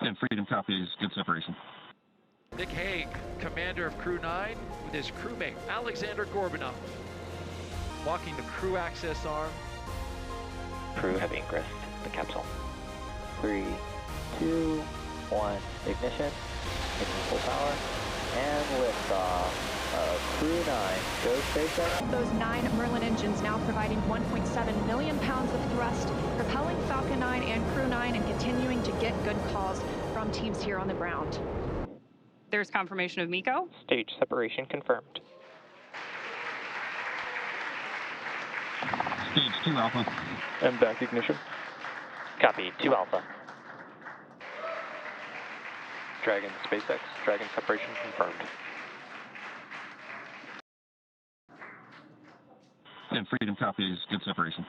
And Freedom copies, good separation. Nick Hague, commander of Crew-9, with his crewmate, Alexander Gorbunov, walking the crew access arm. Crew have ingress the capsule. 3, 2, 1, ignition, hitting full power, and liftoff. Crew-9, go SpaceX. Those 9 Merlin engines now providing 1.7 million pounds of thrust, propelling Falcon 9 and Crew-9 and continuing to get good calls from teams here on the ground. There's confirmation of MECO. Stage separation confirmed. Stage 2 Alpha. And back ignition. Copy, 2 Alpha. Dragon SpaceX, Dragon separation confirmed. And Freedom copies, good separation.